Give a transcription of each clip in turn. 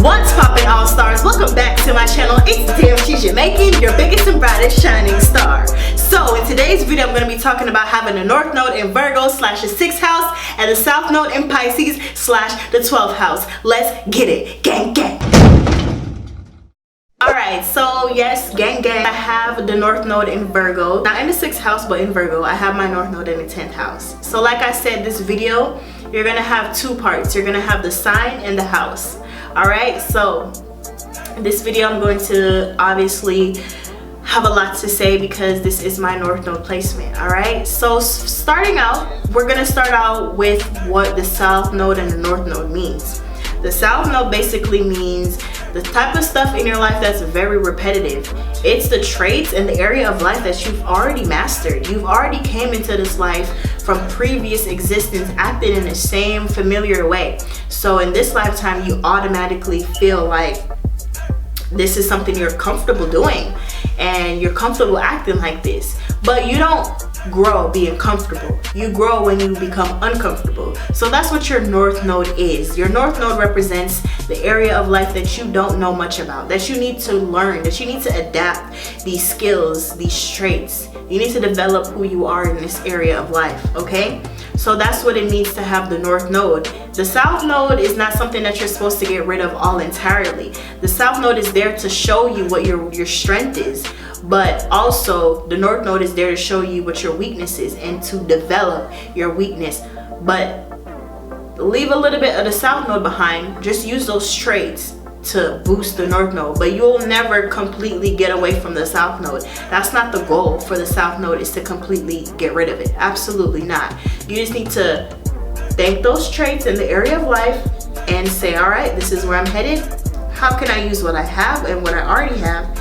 What's poppin', all stars? Welcome back to my channel. It's DAMNSHEJAMAICAN, your biggest and brightest shining star. So in today's video, I'm going to be talking about having the North Node in Virgo / the 6th house and the South Node in Pisces / the 12th house. Let's get it. Gang, gang. Alright, so yes, gang, gang. I have the North Node in Virgo. Not in the 6th house, but in Virgo. I have my North Node in the 10th house. So like I said, this video, you're going to have two parts. You're going to have the sign and the house. Alright, so in this video I'm going to obviously have a lot to say because this is my North Node placement. Alright, so starting out, we're going to start out with what the South Node and the North Node means. The South Node basically means the type of stuff in your life that's very repetitive. It's the traits and the area of life that you've already mastered. You've already came into this life from previous existence acting in the same familiar way. So in this lifetime, you automatically feel like this is something you're comfortable doing and you're comfortable acting like this. But you don't grow being comfortable. You grow when you become uncomfortable. So that's what your North Node is. Your North Node represents the area of life that you don't know much about, that you need to learn, that you need to adapt these skills, these traits. You need to develop who you are in this area of life, okay? So that's what it means to have the North Node. The South Node is not something that you're supposed to get rid of all entirely. The South Node is there to show you what your strength is, but also the North Node is there to show you what your weakness is and to develop your weakness. But leave a little bit of the South Node behind. Just use those traits to boost the North Node, but you'll never completely get away from the South Node. That's not the goal for the South Node, is to completely get rid of it. Absolutely not. You just need to thank those traits in the area of life and say, all right, this is where I'm headed. How can I use what I have and what I already have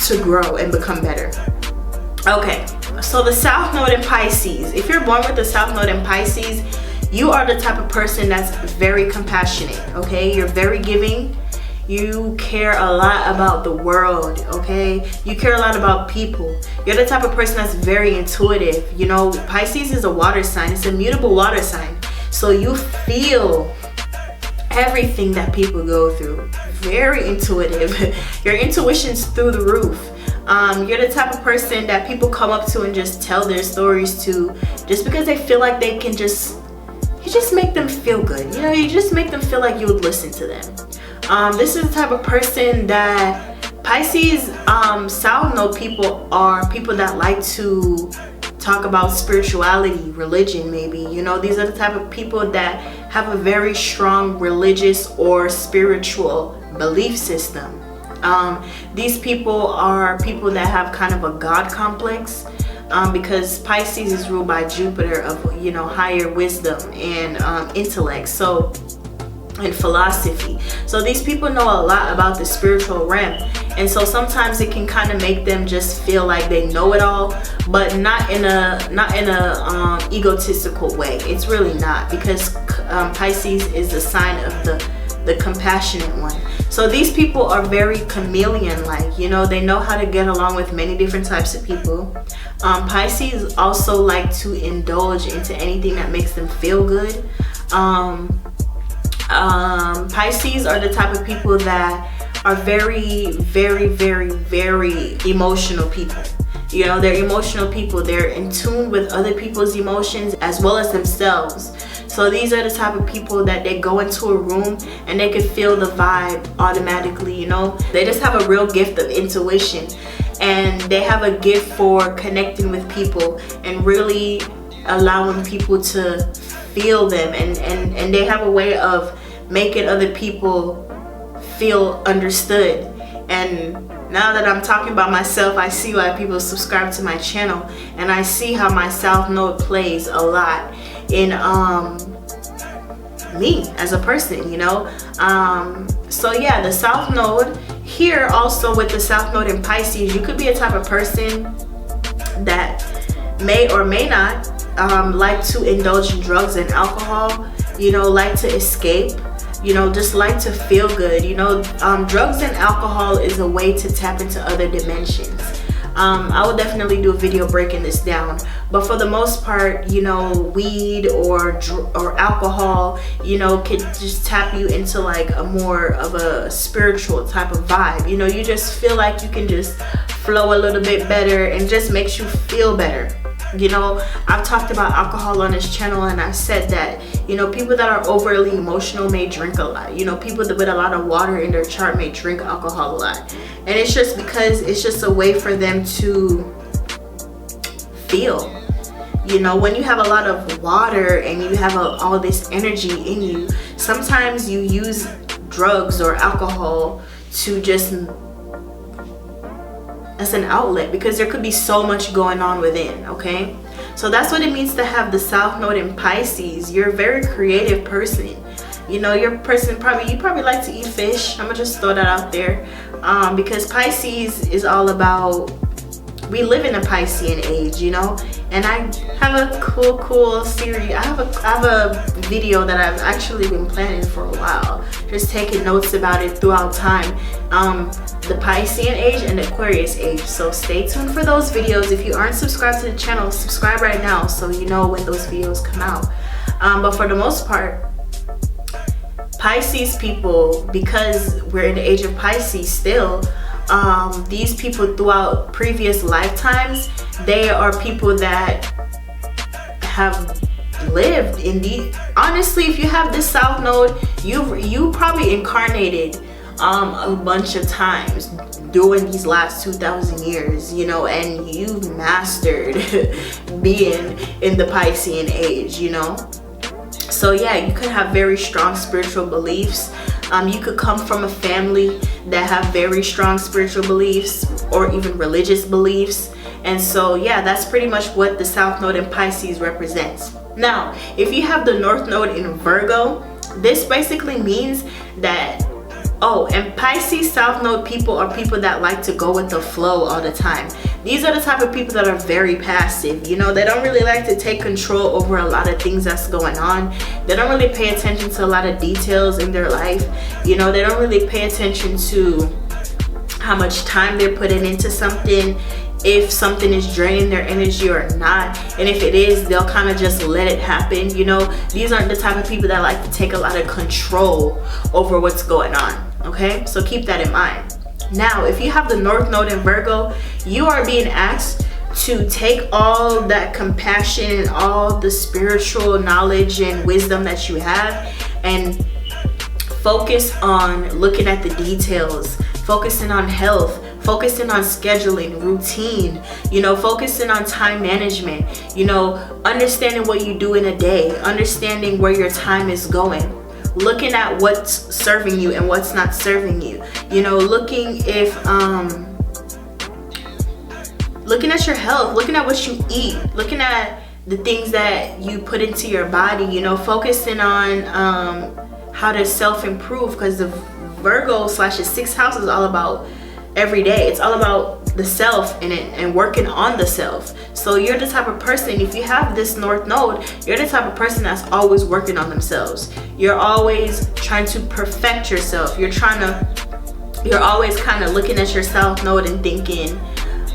to grow and become better? Okay, so the South Node in Pisces. If you're born with the South Node in Pisces, you are the type of person that's very compassionate, okay? You're very giving. You care a lot about the world, okay? You care a lot about people. You're the type of person that's very intuitive. You know, Pisces is a water sign. It's a mutable water sign. So you feel everything that people go through. Very intuitive. Your intuition's through the roof. You're the type of person that people come up to and just tell their stories to, just because they feel like they can you just make them feel good. You know, you just make them feel like you would listen to them. This is the type of person that Pisces South Node people are people that like to talk about spirituality, religion maybe. You know, these are the type of people that have a very strong religious or spiritual belief system. These people are people that have kind of a God complex. Because Pisces is ruled by Jupiter of, you know, higher wisdom and intellect, so, and philosophy. So these people know a lot about the spiritual realm, and so sometimes it can kind of make them just feel like they know it all, but not in a egotistical way. It's really not, because Pisces is the sign of the compassionate one. So these people are very chameleon-like, you know, they know how to get along with many different types of people. Pisces also like to indulge into anything that makes them feel good. Pisces are the type of people that are very, very, very, very emotional people. You know, they're emotional people. They're in tune with other people's emotions as well as themselves. So these are the type of people that they go into a room and they can feel the vibe automatically, you know. They just have a real gift of intuition, and they have a gift for connecting with people and really allowing people to feel them, and they have a way of making other people feel understood. And now that I'm talking about myself, I see why people subscribe to my channel, and I see how my South Node plays a lot in me as a person, you know. So yeah, the South Node here, also with the South Node in Pisces, you could be a type of person that may or may not like to indulge in drugs and alcohol, you know, like to escape, you know, just like to feel good, you know. Drugs and alcohol is a way to tap into other dimensions. I will definitely do a video breaking this down. But for the most part, you know, weed or alcohol, you know, could just tap you into like a more of a spiritual type of vibe. You know, you just feel like you can just flow a little bit better, and just makes you feel better. You know, I've talked about alcohol on this channel, and I said that, you know, people that are overly emotional may drink a lot. You know, people with a lot of water in their chart may drink alcohol a lot. And it's just because it's just a way for them to feel. You know, when you have a lot of water and you have all this energy in you, sometimes you use drugs or alcohol to just as an outlet, because there could be so much going on within. Okay, so that's what it means to have the South Node in Pisces. You're a very creative person. You know, your person you probably like to eat fish. I'm gonna just throw that out there, because Pisces is all about, we live in a Piscean age, you know. And I have a cool series. I have a video that I've actually been planning for a while, just taking notes about it throughout time. The Piscean age and the Aquarius age. So stay tuned for those videos. If you aren't subscribed to the channel, subscribe right now so you know when those videos come out. But for the most part, Pisces people, because we're in the age of Pisces still, these people throughout previous lifetimes, they are people that have lived in the, honestly, if you have this South Node, you probably incarnated a bunch of times during these last 2,000 years, you know, and you've mastered being in the Piscean age, you know. So yeah, you could have very strong spiritual beliefs. You could come from a family that have very strong spiritual beliefs or even religious beliefs. And so yeah, that's pretty much what the South Node in Pisces represents. Now, if you have the North Node in Virgo, this basically means that, oh, and Pisces South Node people are people that like to go with the flow all the time. These are the type of people that are very passive. You know, they don't really like to take control over a lot of things that's going on. They don't really pay attention to a lot of details in their life. You know, they don't really pay attention to how much time they're putting into something, if something is draining their energy or not. And if it is, they'll kind of just let it happen. You know, these aren't the type of people that like to take a lot of control over what's going on. Okay, so keep that in mind. Now, if you have the North Node in Virgo, you are being asked to take all that compassion and all the spiritual knowledge and wisdom that you have and focus on looking at the details, focusing on health, focusing on scheduling, routine, you know, focusing on time management, you know, understanding what you do in a day, understanding where your time is going, looking at what's serving you and what's not serving you, you know, looking at your health, looking at what you eat, looking at the things that you put into your body, you know, focusing on how to self-improve, because the Virgo / the 6th house is all about every day. It's all about the self and working on the self. So you're the type of person, if you have this North Node, you're the type of person that's always working on themselves. You're always trying to perfect yourself. You're always kind of looking at your South Node and thinking,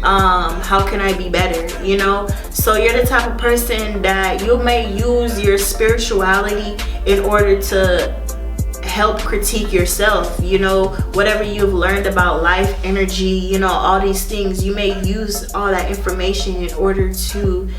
how can I be better, you know? So you're the type of person that you may use your spirituality in order to help critique yourself, you know, whatever you've learned about life, energy, you know, all these things, you may use all that information in order to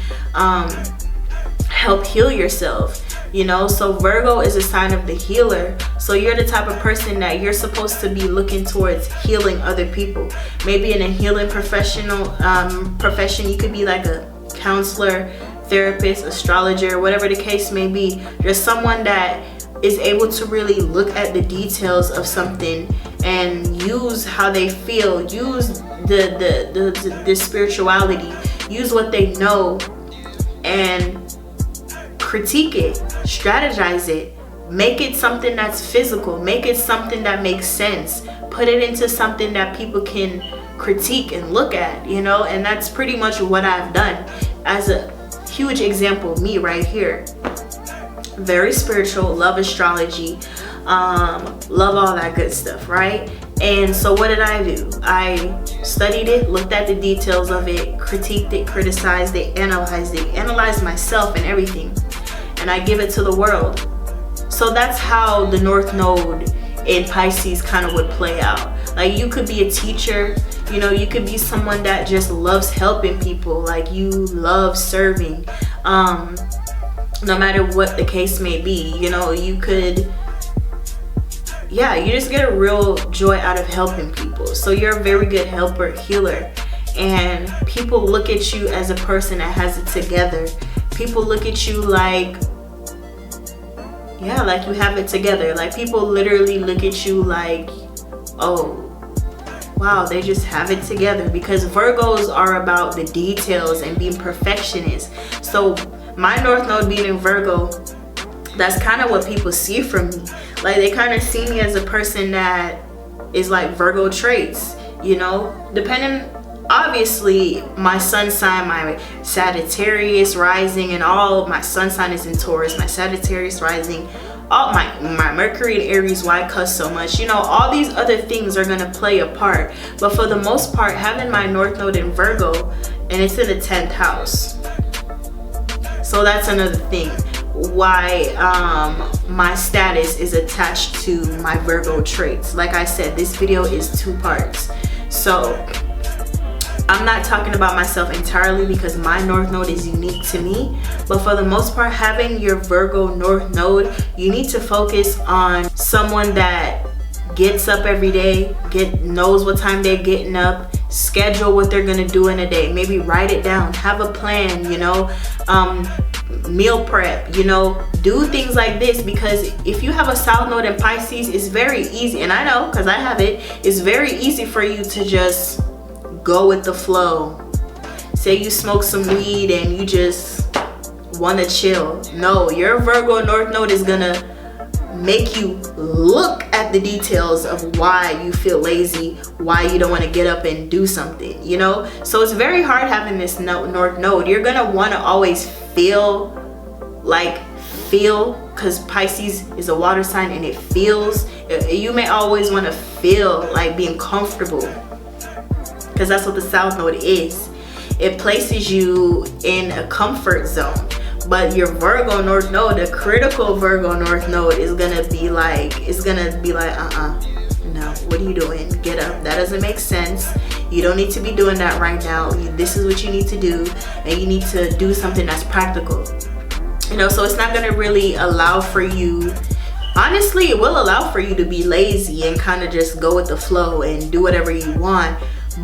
help heal yourself, you know. So Virgo is a sign of the healer. So you're the type of person that you're supposed to be looking towards healing other people. Maybe in a healing profession, you could be like a counselor, therapist, astrologer, whatever the case may be. You're someone that is able to really look at the details of something and use how they feel, use the spirituality, use what they know and critique it, strategize it, make it something that's physical, make it something that makes sense, put it into something that people can critique and look at, you know. And that's pretty much what I've done. As a huge example, me right here, very spiritual, love astrology, love all that good stuff, right? And so what did I do? I studied it, looked at the details of it, critiqued it, criticized it, analyzed myself and everything, and I give it to the world. So that's how the North Node in Pisces kind of would play out. Like, you could be a teacher, you know, you could be someone that just loves helping people, like you love serving, no matter what the case may be. You know, you could, yeah, you just get a real joy out of helping people. So you're a very good helper, healer, and people look at you as a person that has it together. People look at you like, yeah, like you have it together. Like, people literally look at you like, oh wow, they just have it together, because Virgos are about the details and being perfectionists. So my North Node being in Virgo, that's kind of what people see from me. Like, they kind of see me as a person that is like Virgo traits, you know, depending, obviously my sun sign, my Sagittarius rising, and all my sun sign is in Taurus, my Sagittarius rising, all my Mercury and Aries, why I cuss so much, you know, all these other things are gonna play a part. But for the most part, having my North Node in Virgo, and it's in the 10th house, so that's another thing why my status is attached to my Virgo traits. Like I said, this video is 2 parts, so I'm not talking about myself entirely because my North Node is unique to me. But for the most part, having your Virgo North Node, you need to focus on someone that gets up every day, knows what time they're getting up, schedule what they're gonna do in a day, maybe write it down, have a plan, you know, meal prep, you know, do things like this. Because if you have a South Node in Pisces, it's very easy, and I know because I have it, it's very easy for you to just go with the flow. Say you smoke some weed and you just want to chill. No, your Virgo North Node is gonna make you look at the details of why you feel lazy, why you don't want to get up and do something, you know. So it's very hard having this North Node. You're gonna want to always feel, because Pisces is a water sign and it feels. You may always want to feel like being comfortable, because that's what the South Node is. It places you in a comfort zone. But your Virgo North Node, the critical Virgo North Node, is gonna be like, no, what are you doing? Get up. That doesn't make sense. You don't need to be doing that right now. This is what you need to do, and you need to do something that's practical. You know, so it's not gonna really allow for you. Honestly, it will allow for you to be lazy and kind of just go with the flow and do whatever you want.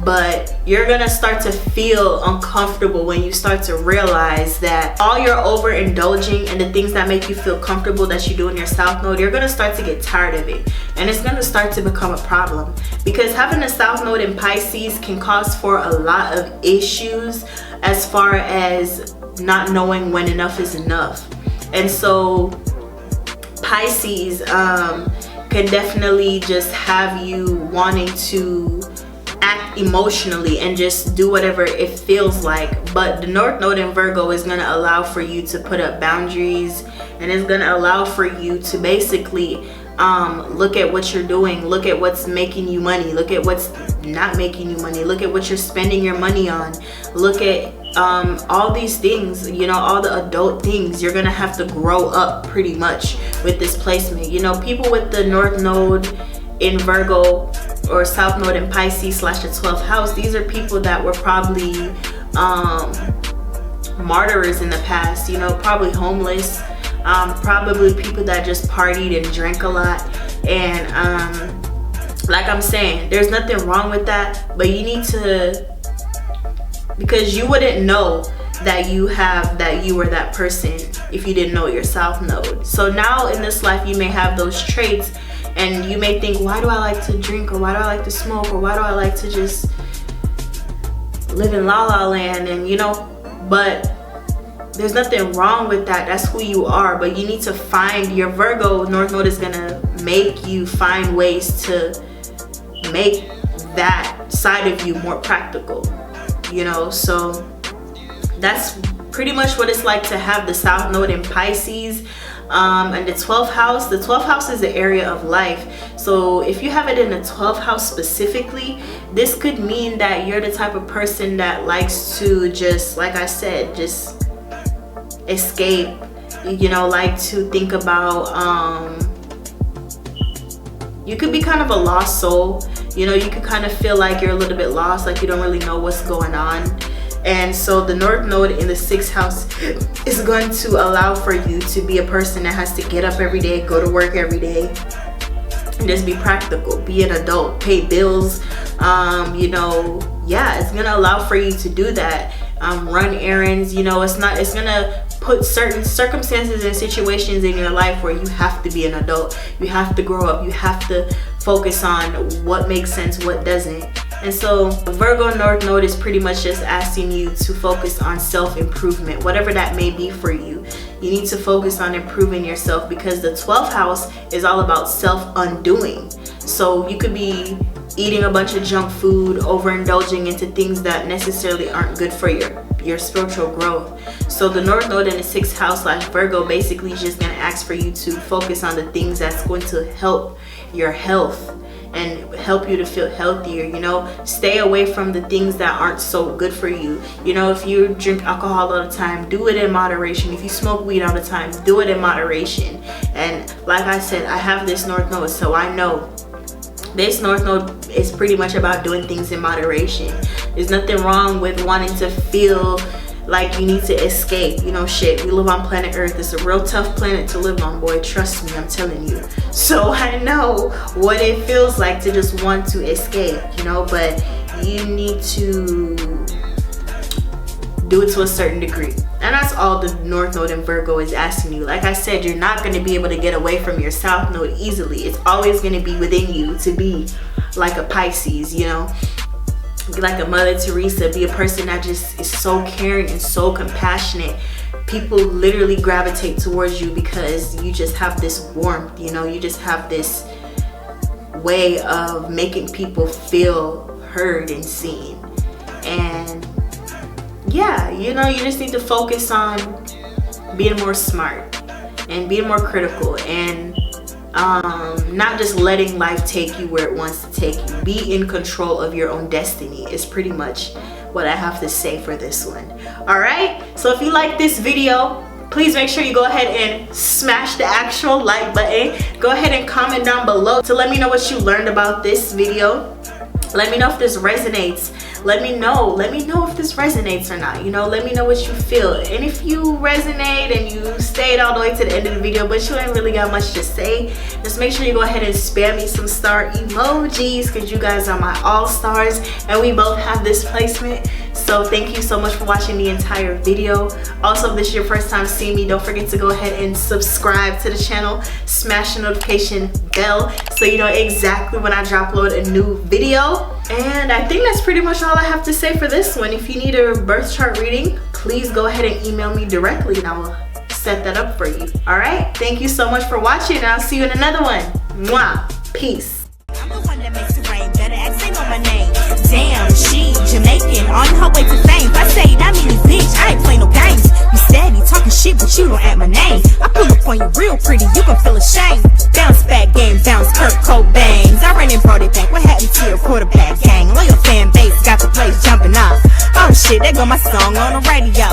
But you're gonna start to feel uncomfortable when you start to realize that all your overindulging and the things that make you feel comfortable that you do in your South Node, you're gonna start to get tired of it, and it's gonna start to become a problem. Because having a South Node in Pisces can cause for a lot of issues as far as not knowing when enough is enough. And so Pisces can definitely just have you wanting to act emotionally and just do whatever it feels like. But the North Node in Virgo is going to allow for you to put up boundaries, and it's going to allow for you to basically look at what you're doing, look at what's making you money, look at what's not making you money, look at what you're spending your money on, look at all these things, you know, all the adult things. You're gonna have to grow up pretty much with this placement. You know, people with the North Node in Virgo or South Node in Pisces / the 12th house, these are people that were probably martyrs in the past, you know, probably homeless, probably people that just partied and drank a lot. And like I'm saying, there's nothing wrong with that, but you need to, because you wouldn't know that you were that person if you didn't know your South Node. So now in this life you may have those traits, and you may think, why do I like to drink, or why do I like to smoke, or why do I like to just live in la la land, and you know, but there's nothing wrong with that. That's who you are. But you need to find your Virgo North Node is gonna make you find ways to make that side of you more practical, you know. So that's pretty much what it's like to have the South Node in Pisces. And the 12th house is the area of life. So if you have it in the 12th house specifically, this could mean that you're the type of person that likes to just, like I said, just escape, you know, like to think about, you could be kind of a lost soul, you know, you could kind of feel like you're a little bit lost, like you don't really know what's going on. And so the North Node in the 6th house is going to allow for you to be a person that has to get up every day, go to work every day, and just be practical, be an adult, pay bills, you know, yeah, it's gonna allow for you to do that, run errands, you know, it's gonna put certain circumstances and situations in your life where you have to be an adult, you have to grow up, you have to focus on what makes sense, what doesn't. And so Virgo North Node is pretty much just asking you to focus on self-improvement, whatever that may be for you. You need to focus on improving yourself, because the 12th house is all about self-undoing. So you could be eating a bunch of junk food, overindulging into things that necessarily aren't good for your spiritual growth. So the North Node in the 6th house / Virgo basically is just going to ask for you to focus on the things that's going to help your health and help you to feel healthier, you know. Stay away from the things that aren't so good for you. You know, if you drink alcohol all the time, do it in moderation. If you smoke weed all the time, do it in moderation. And like I said, I have this North Node, so I know this North Node is pretty much about doing things in moderation. There's nothing wrong with wanting to feel like you need to escape, you know, shit, we live on planet Earth. It's a real tough planet to live on, boy, trust me, I'm telling you. So I know what it feels like to just want to escape, you know, but you need to do it to a certain degree. And that's all the North Node in Virgo is asking you. Like I said, you're not going to be able to get away from your South Node easily. It's always going to be within you to be like a Pisces, you know, like a Mother Teresa, be a person that just is so caring and so compassionate. People literally gravitate towards you because you just have this warmth, you know, you just have this way of making people feel heard and seen. And yeah, you know, you just need to focus on being more smart and being more critical and not just letting life take you where it wants to take you. Be in control of your own destiny is pretty much what I have to say for this one. All right, so if you like this video, please make sure you go ahead and smash the actual like button. Go ahead and comment down below to let me know what you learned about this video. Let me know if this resonates. Let me know if this resonates or not, you know. Let me know what you feel. And if you resonate and you stayed all the way to the end of the video but you ain't really got much to say, just make sure you go ahead and spam me some star emojis, because you guys are my all-stars and we both have this placement. So thank you so much for watching the entire video. Also, if this is your first time seeing me, don't forget to go ahead and subscribe to the channel, smash the notification bell so you know exactly when I upload a new video. And I think that's pretty much all I have to say for this one. If you need a birth chart reading, please go ahead and email me directly and I will set that up for you. All right, thank you so much for watching and I'll see you in another one. Mwah. Peace. I'm the one that makes it rain. Better ask, ain't on my name. Damn, she Jamaican on her way to fame. If I say that means bitch, I ain't play no games. You steady talking shit, but you don't add my name. I pull up on you real pretty, you gon' feel ashamed. Bounce back game, bounce Kurt Cobain's. I ran and brought it back. What happened to your quarterback gang? Loyal fan base got the place jumping off. Oh shit, there go my song on the radio.